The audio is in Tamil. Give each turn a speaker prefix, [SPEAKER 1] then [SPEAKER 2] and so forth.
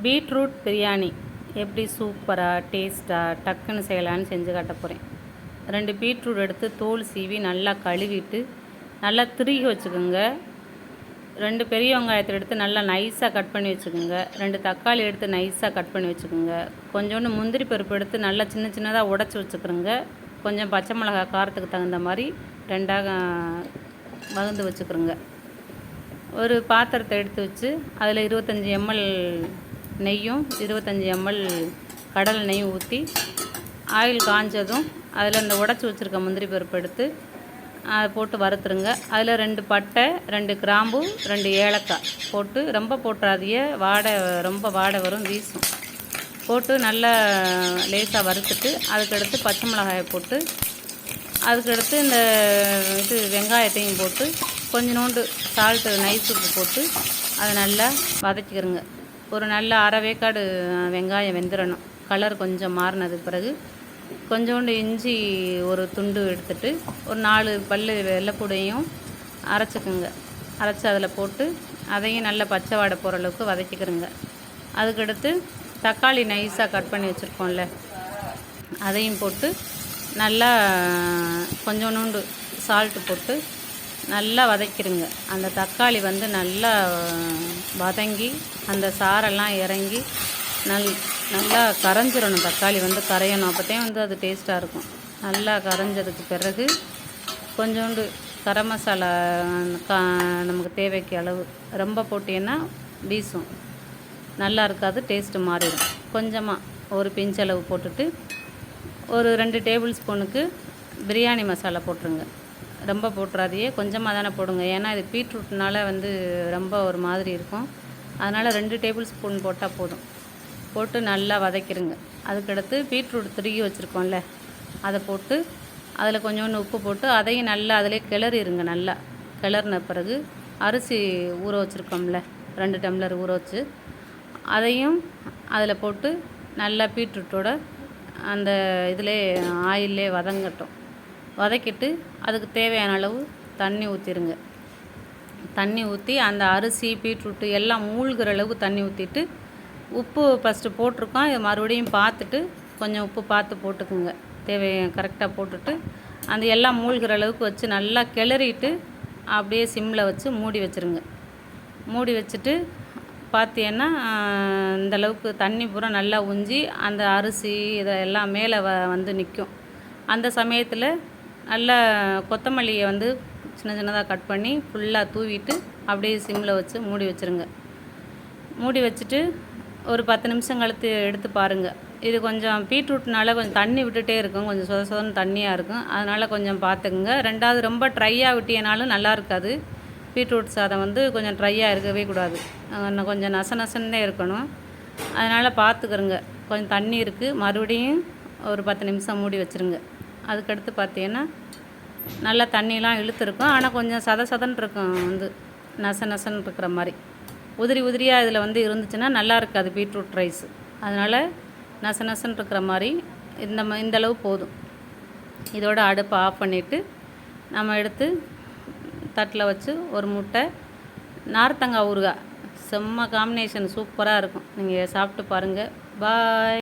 [SPEAKER 1] பீட்ரூட் பிரியாணி எப்படி சூப்பராக டேஸ்ட்டாக டக்குன்னு செய்யலான்னு செஞ்சு காட்ட போகிறேன். 2 பீட்ரூட் எடுத்து தோல் சீவி நல்லா கழுவிட்டு நல்லா திருகி வச்சுக்கோங்க. 2 பெரிய வெங்காயத்தை எடுத்து நல்லா நைஸாக கட் பண்ணி வச்சுக்கோங்க. 2 தக்காளி எடுத்து நைஸாக கட் பண்ணி வச்சுக்கோங்க. கொஞ்சோண்டு முந்திரி பருப்பு எடுத்து நல்லா சின்ன சின்னதாக உடச்சி வச்சுக்கிறோங்க. கொஞ்சம் பச்சை மிளகாய் காரத்துக்கு தகுந்த மாதிரி 2ஆக வகுந்து வச்சுக்கிறோங்க. ஒரு பாத்திரத்தை எடுத்து வச்சு அதில் 25 ml நெய்யும் 25 ml கடலை நெய்யும் ஊற்றி ஆயில் காஞ்சதும் அதில் இந்த உடச்சி வச்சுருக்க முந்திரி பருப்பு எடுத்து அதை போட்டு வறுத்துருங்க. அதில் 2 பட்டை 2 கிராம்பு 2 ஏலக்காய் போட்டு ரொம்ப போட்டுறாதிய ரொம்ப வாடை வரும், வீசும். போட்டு நல்லா லேசாக வறுத்துட்டு அதுக்கடுத்து பச்சை மிளகாயை போட்டு அதுக்கடுத்து இந்த வெங்காயத்தையும் போட்டு கொஞ்சோண்டு சால்ட்டு நைஸ் உப்பு போட்டு அதை நல்லா வதக்கிக்கிறோங்க. ஒரு நல்ல அரை வேக்காடு வெங்காயம் வெந்துடணும். கலர் கொஞ்சம் மாறினதுக்கு பிறகு கொஞ்சோண்டு இஞ்சி ஒரு துண்டு எடுத்துட்டு ஒரு 4 பல் வெள்ளைப்பூடையும் அரைச்சிக்குங்க. அரைச்சி அதில் போட்டு அதையும் நல்லா பச்சை வாடை போகிற அளவுக்கு வதக்கிக்கிறோங்க. அதுக்கடுத்து தக்காளி நைஸாக கட் பண்ணி வச்சுருக்கோம்ல, அதையும் போட்டு நல்லா கொஞ்சோண்டு சால்ட்டு போட்டு நல்லா வதக்கிடுங்க. அந்த தக்காளி நல்லா வதங்கி அந்த சாரெல்லாம் இறங்கி நல்லா கரைஞ்சிடணும். தக்காளி கரையணும், அப்போதான் அது டேஸ்ட்டாக இருக்கும். நல்லா கரைஞ்சதுக்கு பிறகு கொஞ்சோண்டு கரம் மசாலா நமக்கு தேவைக்கு அளவு, ரொம்ப போட்டீங்கன்னா வீசும், நல்லா இருக்காது, டேஸ்ட்டு மாறிடும். கொஞ்சமாக ஒரு பிஞ்சளவு போட்டுட்டு ஒரு 2 டேபிள் ஸ்பூனுக்கு பிரியாணி மசாலா போட்டுருங்க. ரொம்ப போட்டுறாதையே, கொஞ்சமாக தானே போடுங்க. ஏன்னா இது பீட்ரூட்னால ரொம்ப ஒரு மாதிரி இருக்கும். அதனால் 2 டேபிள் ஸ்பூன் போட்டால் போதும். போட்டு நல்லா வதக்கிடுங்க. அதுக்கடுத்து பீட்ரூட் திருகி வச்சுருக்கோம்ல, அதை போட்டு அதில் கொஞ்சோண்டு உப்பு போட்டு அதையும் நல்லா அதிலே கிளறிடுங்க. நல்லா கிளறின பிறகு அரிசி ஊற வச்சுருக்கோம்ல, 2 டம்ளர் ஊற வச்சு அதையும் அதில் போட்டு நல்லா பீட்ரூட்டோட அந்த இதிலே ஆயிலே வதங்கட்டும். வதக்கிட்டு அதுக்கு தேவையான அளவு தண்ணி ஊற்றிடுங்க. தண்ணி ஊற்றி அந்த அரிசி பீட்ரூட்டு எல்லாம் மூழ்கிற அளவுக்கு தண்ணி ஊற்றிட்டு உப்பு ஃபஸ்ட்டு போட்டிருக்கோம், இது மறுபடியும் பார்த்துட்டு கொஞ்சம் உப்பு பார்த்து போட்டுக்குங்க. கரெக்டாக போட்டுட்டு அந்த எல்லாம் மூழ்கிற அளவுக்கு வச்சு நல்லா கிளறிட்டு அப்படியே சிம்மில் வச்சு மூடி வச்சுருங்க. மூடி வச்சுட்டு பார்த்தீங்கன்னா இந்தளவுக்கு தண்ணி பூரா நல்லா உஞ்சி அந்த அரிசி இதெல்லாம் மேலே நிற்கும். அந்த சமயத்தில் நல்லா கொத்தமல்லியை சின்ன சின்னதாக கட் பண்ணி ஃபுல்லாக தூவிட்டு அப்படியே சிம்மில் வச்சு மூடி வச்சுருங்க. மூடி வச்சுட்டு ஒரு 10 நிமிஷம் கழித்து எடுத்து பாருங்கள். இது கொஞ்சம் பீட்ரூட்னால கொஞ்சம் தண்ணி விட்டுட்டே இருக்கும், கொஞ்சம் சொத சொதன்னு தண்ணியாக இருக்கும். அதனால் கொஞ்சம் பார்த்துக்குங்க. 2வது ரொம்ப ட்ரையாக விட்டியனாலும் நல்லா இருக்காது. பீட்ரூட் சாதம் கொஞ்சம் ட்ரையாக இருக்கவே கூடாது, கொஞ்சம் நசநசன்னே இருக்கணும். அதனால் பார்த்துக்கிறங்க. கொஞ்சம் தண்ணி இருக்குது, மறுபடியும் ஒரு 10 நிமிஷம் மூடி வச்சுருங்க. அதுக்கடுத்து பார்த்தீங்கன்னா நல்லா தண்ணியெலாம் இழுத்துருக்கும், ஆனால் கொஞ்சம் சதன்னு இருக்கும், நசன்னு இருக்கிற மாதிரி. உதிரி உதிரியாக இதில் இருந்துச்சுன்னா நல்லா இருக்காது பீட்ரூட் ரைஸ். அதனால் நசன்னு இருக்கிற மாதிரி இந்தளவு போதும். இதோட அடுப்பை ஆஃப் பண்ணிவிட்டு நம்ம எடுத்து தட்டில் வச்சு ஒரு முட்டை, நார்த்தங்காய் ஊறுகாய், செம்ம காம்பினேஷன், சூப்பராக இருக்கும். நீங்கள் சாப்பிட்டு பாருங்கள். பாய்.